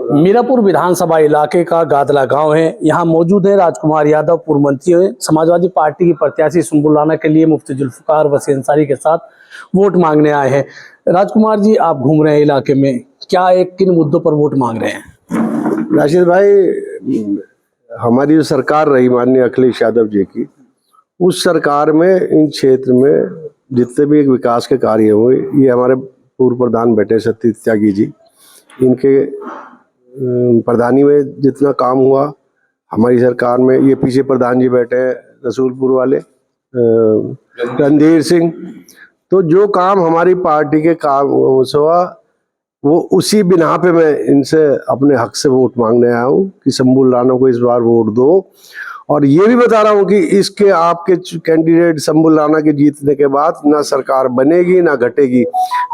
मीरापुर विधानसभा इलाके का गादला गांव है। यहाँ मौजूद है राजकुमार यादव, पूर्व मंत्री हैं, समाजवादी पार्टी की प्रत्याशी सुंबुल राणा के लिए मुफ्ती जुल्फकार वसीम अंसारी के साथ वोट मांगने आए हैं। राजकुमार जी, आप घूम रहे हैं इलाके में, क्या किन मुद्दों पर वोट मांग रहे हैं? राशिद भाई, हमारी जो सरकार रही माननीय अखिलेश यादव जी की, उस सरकार में इन क्षेत्र में जितने भी एक विकास के कार्य हुए, ये हमारे पूर्व प्रधान बैठे सतीश त्यागी जी, इनके प्रधानी में जितना काम हुआ हमारी सरकार में, ये पीछे प्रधान जी बैठे हैं रसूलपुर वाले रणधीर सिंह, तो जो काम हमारी पार्टी के काम हुआ वो उसी बिना पे मैं इनसे अपने हक से वोट मांगने आया हूँ कि सुंबुल राणा को इस बार वोट दो। और ये भी बता रहा हूँ कि इसके आपके कैंडिडेट सुंबुल राणा के जीतने के बाद ना सरकार बनेगी ना घटेगी,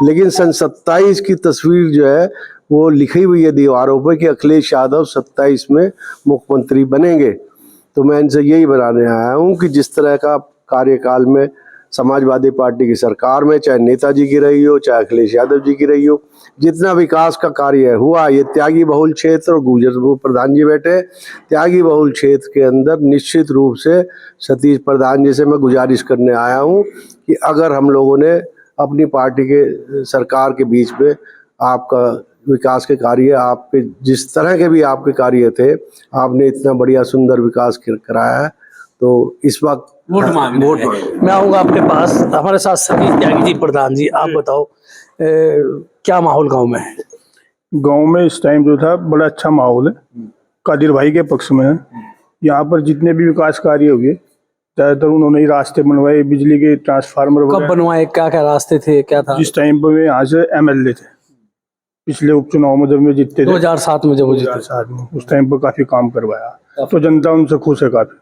लेकिन सन 27 की तस्वीर जो है वो लिखी हुई है दीवारों पर कि अखिलेश यादव 27 में मुख्यमंत्री बनेंगे। तो मैं इनसे यही बताने आया हूँ कि जिस तरह का कार्यकाल में समाजवादी पार्टी की सरकार में, चाहे नेताजी की रही हो चाहे अखिलेश यादव जी की रही हो, जितना विकास का कार्य हुआ, ये त्यागी बहुल क्षेत्र और गुजर प्रधान जी बैठे, त्यागी बहुल क्षेत्र के अंदर निश्चित रूप से सतीश प्रधान जी से मैं गुजारिश करने आया हूँ कि अगर हम लोगों ने अपनी पार्टी के सरकार के बीच में आपका विकास के कार्य, आपके जिस तरह के भी आपके कार्य थे, आपने इतना बढ़िया सुंदर विकास कराया है, तो इस वक्त वोट मैं आऊँगा आपके पास। हमारे साथ सतीश त्यागी जी प्रधान जी, आप बताओ क्या माहौल गांव में है? गांव में इस टाइम जो था बड़ा अच्छा माहौल है, कादिर भाई के पक्ष में है। यहाँ पर जितने भी विकास कार्य हुए ज्यादातर उन्होंने ही रास्ते बनवाए, बिजली के ट्रांसफार्मर। कब बनवाए, क्या क्या रास्ते थे, क्या था? जिस टाइम पर यहाँ से एमएलए थे, पिछले उपचुनाव में जब में जीतते थे 2007 में, जब वो जीते 2007 में, उस टाइम पर काफी काम करवाया, तो जनता उनसे खुश है काफी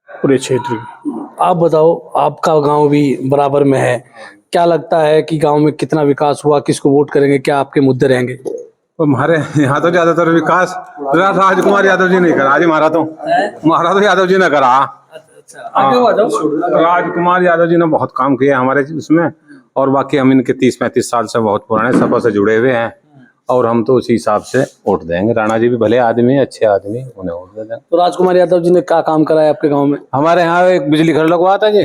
पूरे क्षेत्र की। आप बताओ, आपका गांव भी बराबर में है, क्या लगता है कि गांव में कितना विकास हुआ, किसको वोट करेंगे, क्या आपके मुद्दे रहेंगे? हमारे यहाँ तो ज्यादातर विकास राजकुमार यादव जी ने करा, आज हमारा तो यादव जी ने करा। राजकुमार यादव जी ने बहुत काम किया हमारे उसमें, और बाकी हम इनके 30-35 साल से बहुत पुराने सपा से जुड़े हुए हैं, और हम तो उसी हिसाब से वोट देंगे। राणा जी भी भले आदमी, अच्छे आदमी, उन्हें वोट दे देंगे। तो राजकुमार यादव जी ने क्या काम कराया आपके गांव में? हमारे यहाँ एक बिजली घर लगवाया था जी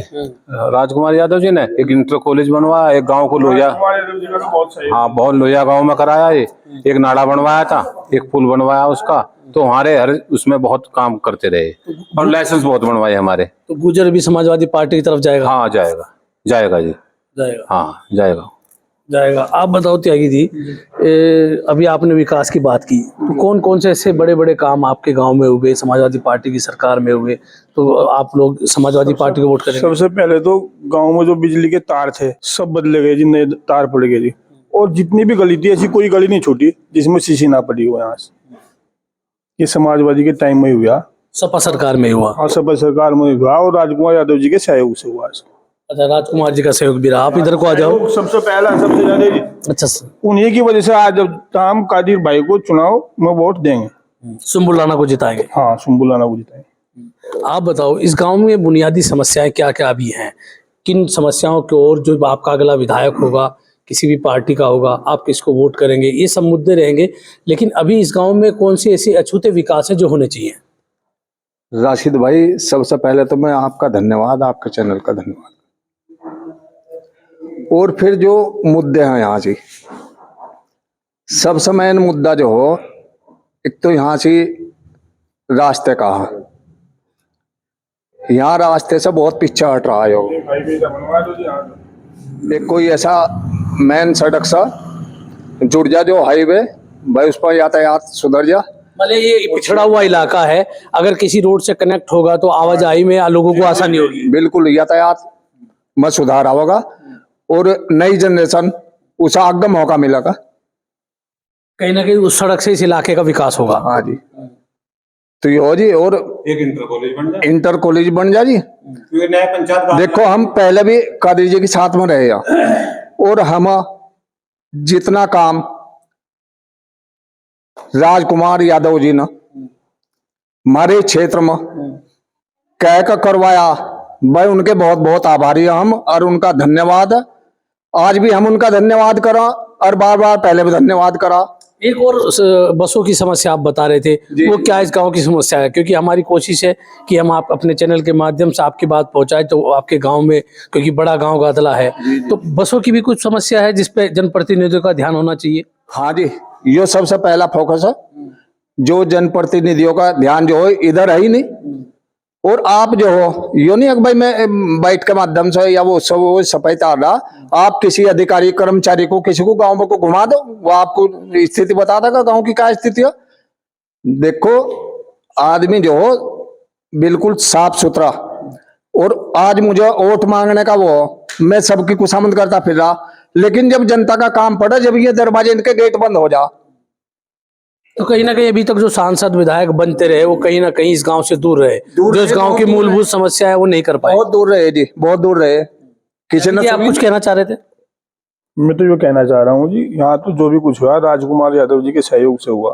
राजकुमार यादव जी ने, एक इंटर कॉलेज बनवाया, एक गांव को लोहिया, हाँ बहुत लोहिया गांव में कराया, एक नाला बनवाया था, एक पुल बनवाया उसका, तो हमारे हर उसमें बहुत काम करते रहे, और लाइसेंस बहुत बनवाए हमारे। तो गुजर भी समाजवादी पार्टी की तरफ जाएगा? हाँ जाएगा जी, जाएगा, हाँ जाएगा। आप बताओ त्यागी जी, अभी आपने विकास की बात की, तो कौन कौन से ऐसे बड़े बड़े काम आपके गांव में हुए, समाजवादी पार्टी की सरकार में हुए, तो आप लोग समाजवादी पार्टी को वोट करेंगे? सबसे पहले तो गांव में जो बिजली के तार थे सब बदले गए जी, नए तार पड़ गए जी, और जितनी भी गली थी ऐसी कोई गली नहीं छूटी जिसमें शीशी ना पड़ी हो। यहाँ से ये समाजवादी के टाइम में हुआ, सपा सरकार में हुआ। हाँ, सपा सरकार में हुआ, और राजकुमार यादव जी के सहयोग से हुआ। अच्छा, राजकुमार जी का सहयोग भी रहा। आप इधर को आ जाओ। सबसे पहला, सबसे ज्यादा जी, अच्छा, उन्हीं की वजह से आज हम कादिर भाई को चुनाव में वोट देंगे, सुंबुल राणा को जिताएंगे। हाँ, सुंबुल राणा को जिताएंगे। आप बताओ, इस गांव में बुनियादी समस्याएं क्या क्या अभी हैं? किन समस्याओं की ओर जो आपका अगला विधायक होगा, किसी भी पार्टी का होगा, आप किसको वोट करेंगे, ये सब मुद्दे रहेंगे। लेकिन अभी इस गांव में कौन सी ऐसी अछूते विकास है जो होने चाहिए? राशिद भाई, सबसे पहले तो मैं आपका धन्यवाद, आपके चैनल का धन्यवाद। और फिर जो मुद्दे हैं यहाँ से, सबसे मेन मुद्दा जो हो, एक तो यहाँ से रास्ते का है, यहाँ रास्ते से बहुत पीछे हट रहा है। एक कोई ऐसा मेन सड़क सा जुड़ जा जो हाईवे भाई, उस पर यातायात सुधर जा। भले ये पिछड़ा हुआ इलाका है, अगर किसी रोड से कनेक्ट होगा तो आवाजाही में लोगों को आसानी होगी। बिल्कुल, यातायात में सुधार होगा और नई जनरेशन उसे आगे मौका मिलेगा, कहीं ना कहीं उस सड़क से इस इलाके का विकास होगा। हाँ जी, तो ये हो जी, और एक इंटर कॉलेज बन जा जी। नया पंचायत देखो, हम पहले भी कादिर जी के साथ में रहे हैं, और हम जितना काम राजकुमार यादव जी ने हमारे क्षेत्र में कह कर करवाया, भाई उनके बहुत बहुत आभारी हैं हम, और उनका धन्यवाद। आज भी हम उनका धन्यवाद करा, और बार बार पहले भी धन्यवाद करा। एक और बसों की समस्या आप बता रहे थे, वो क्या इस गांव की समस्या है? क्योंकि हमारी कोशिश है कि हम आप अपने चैनल के माध्यम से आपकी बात पहुंचाएं, तो आपके गांव में, क्योंकि बड़ा गांव गादला है, तो बसों की भी कुछ समस्या है जिसपे जनप्रतिनिधियों का ध्यान होना चाहिए। हाँ जी, ये सबसे पहला फोकस है, जो जनप्रतिनिधियों का ध्यान जो है इधर है ही नहीं। और आप जो हो, यो नहीं है कि भाई मैं बाइट के माध्यम से या वो सब सफाई तार रहा, आप किसी अधिकारी कर्मचारी को, किसी को गांव को घुमा दो, वो आपको स्थिति बता देगा गांव की क्या स्थिति है। देखो, आदमी जो हो बिल्कुल साफ सुथरा, और आज मुझे वोट मांगने का वो, मैं सबकी खुशामद करता फिर रहा, लेकिन जब जनता का काम पड़ा, जब ये दरवाजे इनके गेट बंद हो जा, तो कहीं ना कहीं अभी तक जो सांसद विधायक बनते रहे, वो कहीं ना कहीं इस गांव से दूर रहे, जो इस गांव की मूलभूत समस्या है वो नहीं कर पाए। बहुत दूर रहे जी, बहुत दूर रहे। किसी ने आप कुछ कहना चाह रहे थे? मैं तो ये कहना चाह रहा हूँ जी, यहाँ तो जो भी कुछ हुआ राजकुमार यादव जी के सहयोग से हुआ,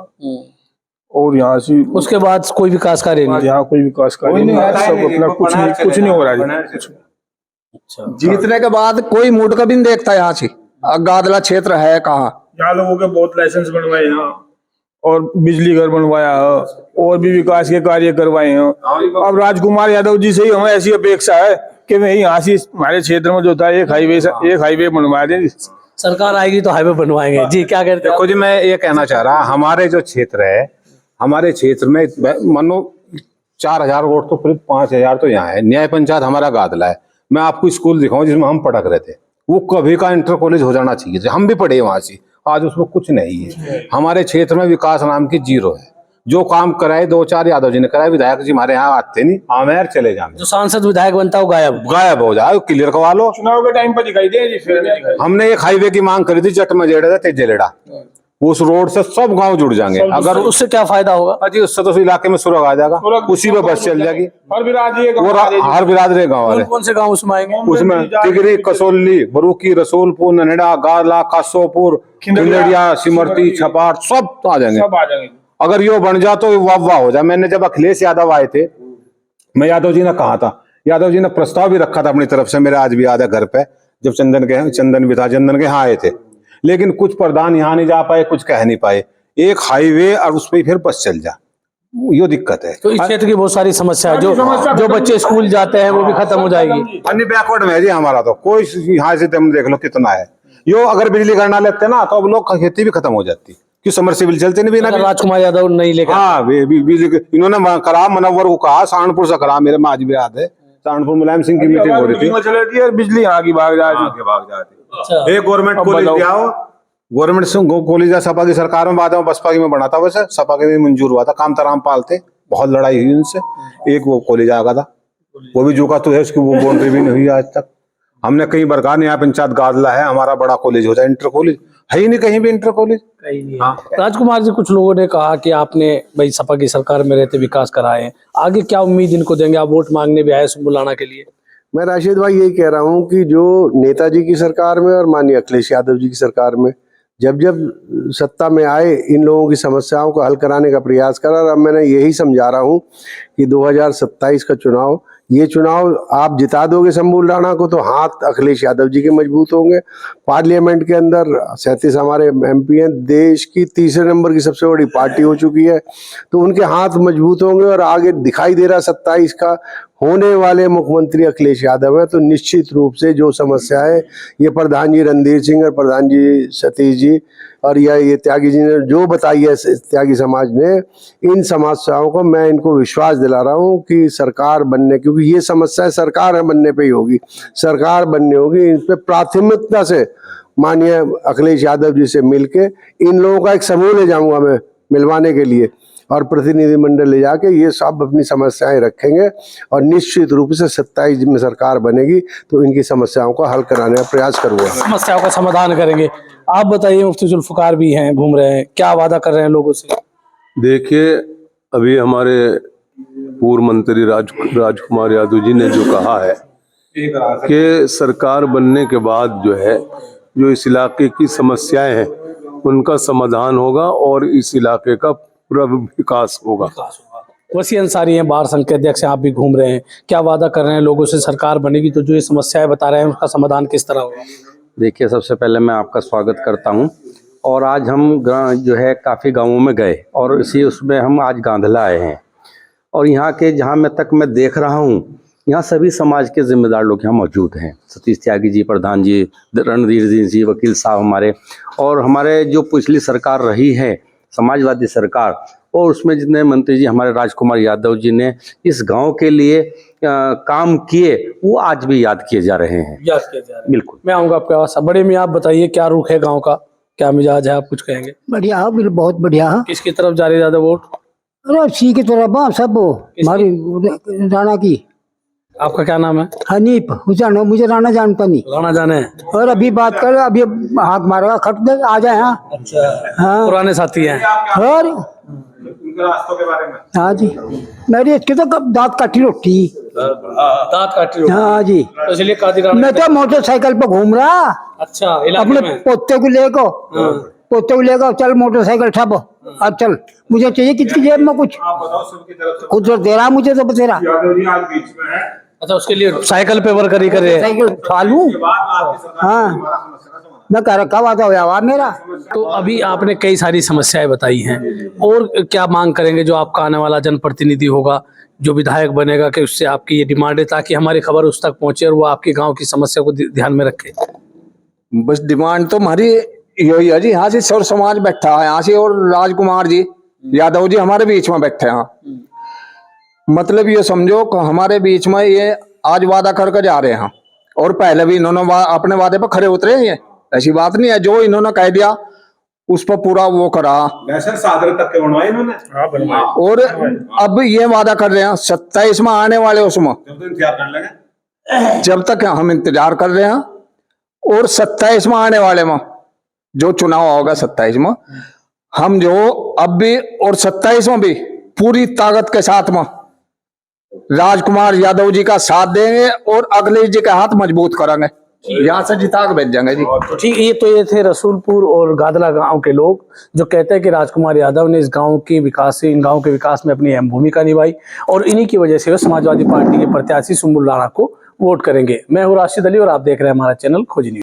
और यहाँ से उसके बाद कोई विकास कार्य नहीं। यहाँ कोई विकास कार्य नहीं, सब अपना कुछ नहीं हो रहा है। अच्छा, जीतने के बाद कोई मूड का भी नहीं देखता यहाँ से। गादला क्षेत्र है कहाँ, यहाँ लोगों के बहुत लाइसेंस बनवाए यहाँ, और बिजली घर बनवाया है, और भी विकास के कार्य करवाए हैं। अब राजकुमार यादव जी से ही हमें ऐसी अपेक्षा है कि मैं यहाँ से हमारे क्षेत्र में जो था एक हाईवे बनवा दें। सरकार आएगी तो हाईवे बनवाएंगे जी। क्या कहते हैं? देखो जी, मैं ये कहना चाह रहा, हमारे जो क्षेत्र है, हमारे क्षेत्र में मानो 4000 वोट तो करीब 5000 तो यहाँ है। न्याय पंचायत हमारा गादला है। मैं आपको स्कूल दिखाऊं जिसमें हम पढ़क रहे थे, वो कभी का इंटर कॉलेज हो जाना चाहिए थे, हम भी पढ़े वहां से। आज उसमें कुछ नहीं है। हमारे क्षेत्र में विकास नाम की जीरो है। जो काम कराए 2-4 यादव जी ने कराए, विधायक जी हमारे यहाँ आते नहीं, आमेर चले जाए। जो सांसद विधायक बनता है वो गायब हो जाए, क्लियर करवा लो। चुनाव के टाइम पर दिखाई दे जी, फिर नहीं दिखाई। हमने एक हाईवे की मांग करी थी, जट मजेड़ा था तेजेलेड़ा, उस रोड से सब गांव जुड़ जाएंगे। अगर उससे क्या फायदा होगा? अजी उससे तो इलाके में सुरग आ जाएगा, उसी में बस चल जाएगी। हर बिरादरी हर बिरादरी गाँव वाले कौन से गाँव उसमें आएंगे? उसमें तिगरी, कसोली, बरूकी, रसूलपुर, ननेड़ा, गाला, कासोपुर, खिंदड़िया, सिमरती, छपार, सब आ जाएंगे। अगर यो बन जा तो वाह हो जाए। मैंने जब अखिलेश यादव आए थे, मैं यादव जी ने कहा था, यादव जी ने प्रस्ताव भी रखा था अपनी तरफ से, मेरे आज भी याद है घर पे, जब चंदन के यहाँ आए थे। लेकिन कुछ प्रधान यहाँ नहीं जा पाए, कुछ कह नहीं पाए। एक हाईवे और उस पर फिर बस चल जा, यो दिक्कत है। तो इस क्षेत्र की बहुत सारी समस्या है। जो बच्चे स्कूल जाते हैं वो भी खत्म हो जाएगी। अन्य बैकवर्ड में है जी हमारा, तो कोई यहाँ से तुम देख लो कितना है। यो अगर बिजली घर ना लेते ना, तो अब लोग खेती भी खत्म हो जाती, क्यों समरसेबल चलते नहीं बिना। राजकुमार यादव नहीं लेकर, हाँ, बिजली इन्होंने करा, मनव्वर को कहा, सहारनपुर से करा, मेरे में आज भी याद है, सहारनपुर मुलायम सिंह की मीटिंग हो रही थी, बिजली यहाँ की भाग जाती। एक गवर्नमेंट कॉलेज आओ, गवर्नमेंट कॉलेज सपा की सरकार में, बाद में बसपा की में बना था, वैसे सपा के भी मंजूर हुआ था। कामताराम पाल थे, बहुत लड़ाई हुई उनसे, एक वो कॉलेज आ गया था, वो भी झुका तो है, उसकी वो बाउंड्री भी नहीं हुई आज तक। हमने कई बार कहा, न्याय पंचायत गादला है, हमारा बड़ा कॉलेज हो जाए, इंटर कॉलेज है ही नहीं कहीं भी, इंटर कॉलेज कहीं नहीं। हाँ। राजकुमार जी, कुछ लोगों ने कहा कि आपने भाई सपा की सरकार में रहते विकास कराए हैं, आगे क्या उम्मीद इनको देंगे? आप वोट मांगने भी आए सुम्बुलाना के लिए। मैं राशिद भाई यही कह रहा हूँ कि जो नेताजी की सरकार में और माननीय अखिलेश यादव जी की सरकार में जब जब सत्ता में आए, इन लोगों की समस्याओं को हल कराने का प्रयास करा। और अब मैंने यही समझा रहा हूँ कि 2027 का चुनाव, ये चुनाव आप जिता दोगे शंभू राणा को, तो हाथ अखिलेश यादव जी के मजबूत होंगे। पार्लियामेंट के अंदर 37 हमारे एमपी हैं, देश की तीसरे नंबर की सबसे बड़ी पार्टी हो चुकी है, तो उनके हाथ मजबूत होंगे। और आगे दिखाई दे रहा 27 का होने वाले मुख्यमंत्री अखिलेश यादव है, तो निश्चित रूप से जो समस्या है, ये प्रधान जी रणधीर सिंह और प्रधान जी सतीश जी और ये त्यागी जी ने जो बताई है, त्यागी समाज ने, इन समस्याओं को मैं इनको विश्वास दिला रहा हूँ कि सरकार बनने, क्योंकि ये समस्या सरकार बनने पे ही होगी, सरकार बननी होगी। इन पे प्राथमिकता से माननीय अखिलेश यादव जी से मिलके इन लोगों का एक समूह ले जाऊंगा मैं मिलवाने के लिए, और प्रतिनिधिमंडल ले जाके ये सब अपनी समस्याएं रखेंगे, और निश्चित रूप से 27 में सरकार बनेगी तो इनकी समस्याओं को हल कराने का प्रयास करूंगा, समस्याओं का समाधान करेंगे। आप बताइए, मुफ्ती जुल्फिकार भी हैं, घूम रहे हैं, क्या वादा कर रहे हैं लोगों से? देखिए, अभी हमारे पूर्व मंत्री राजकुमार यादव जी ने जो कहा है कि सरकार बनने के बाद जो है, जो इस इलाके की समस्याएं हैं उनका समाधान होगा और इस इलाके का पूरा विकास होगा। वसी अंसारी हैं, बार संघ के अध्यक्ष, आप भी घूम रहे हैं, क्या वादा कर रहे हैं लोगों से? सरकार बनेगी तो जो ये समस्याएं बता रहे हैं उसका समाधान किस तरह होगा? देखिए, सबसे पहले मैं आपका स्वागत करता हूं और आज हम जो है काफ़ी गांवों में गए और इसी उसमें हम आज गांधला आए हैं। और यहाँ के जहाँ मैं देख रहा हूँ, यहाँ सभी समाज के जिम्मेदार लोग यहाँ मौजूद हैं। सतीश त्यागी जी, प्रधान जी, रणधीर जी, वकील साहब हमारे, और हमारे जो पिछली सरकार रही है समाजवादी सरकार, और उसमें जितने मंत्री जी हमारे राजकुमार यादव जी ने इस गांव के लिए काम किए, वो आज भी याद किए जा रहे हैं। याद किया जा रहा है। बिल्कुल। मैं आऊंगा आपके पास। बड़े मियाँ आप बताइए, क्या रुख है गांव का, क्या मिजाज है, आप कुछ कहेंगे? बढ़िया है, बिल्कुल बहुत बढ़िया है। किसकी तरफ जा रही है ज्यादा वोट? अरे सी की तरफ सब हमारी राणा की। आपका क्या नाम है? हनीफ हुसैन, मुझे राणा जानता नहीं। राणा जाने? और अभी बात कर, अभी हाथ मारेगा, खट दे आ जाए। हाँ अच्छा, हाँ पुराने साथी हैं। और हाँ जी, मेरी इसके तो दांत काटी रोटी। दांत काटी रोटी। हाँ जी, तो इसलिए कादी राणा। मैं तो मोटरसाइकिल पे घूम रहा अच्छा, इलाके अपने में? पोते को लेकर चल मोटरसाइकिल ठप, अब चल, मुझे चाहिए किसकी जेब में कुछ कुछ दे रहा मुझे तो बतेरा। अच्छा, उसके लिए साइकिल पे वर्करी कर रहे हैं। साइकिल उठा लूं। हाँ, मैं कह रखा वादा हुआ मेरा। तो अभी आपने कई सारी समस्याएं बताई हैं, और क्या मांग करेंगे जो आपका आने वाला जनप्रतिनिधि होगा, जो विधायक बनेगा, कि उससे आपकी ये डिमांड है ताकि हमारी खबर उस तक पहुंचे और वो आपके गांव की समस्या को ध्यान में रखे? बस डिमांड तो हमारी यही है जी। यहाँ से सर समाज बैठा है, यहाँ से, और राजकुमार जी यादव जी हमारे बीच में बैठे हैं। मतलब ये समझो कि हमारे बीच में ये आज वादा करके जा रहे हैं, और पहले भी इन्होंने अपने वादे पर खरे उतरे हैं। ये ऐसी बात नहीं है, जो इन्होंने कह दिया उस पर पूरा वो करा। सादर तक के बनवाए इन्होंने। हाँ, बनवाए। और अब ये वादा कर रहे हैं 27 में आने वाले उसमें, जब तक हम इंतजार कर रहे हैं। और 27 में आने वाले में जो चुनाव होगा 27 में, हम जो अब भी और 27 में भी पूरी ताकत के साथ में राजकुमार यादव जी का साथ देंगे और अखिलेश जी का हाथ मजबूत करेंगे, यहाँ से जिता के भेज जाएंगे जी। तो ठीक, ये थे रसूलपुर और गादला गांव के लोग जो कहते हैं कि राजकुमार यादव ने इस गांव के विकास से, इन गांव के विकास में अपनी अहम भूमिका निभाई, और इन्हीं की वजह से वो समाजवादी पार्टी के प्रत्याशी सुंबुल राणा को वोट करेंगे। मैं हूँ राशिद अली और आप देख रहे हैं हमारा चैनल खोजी न्यूज।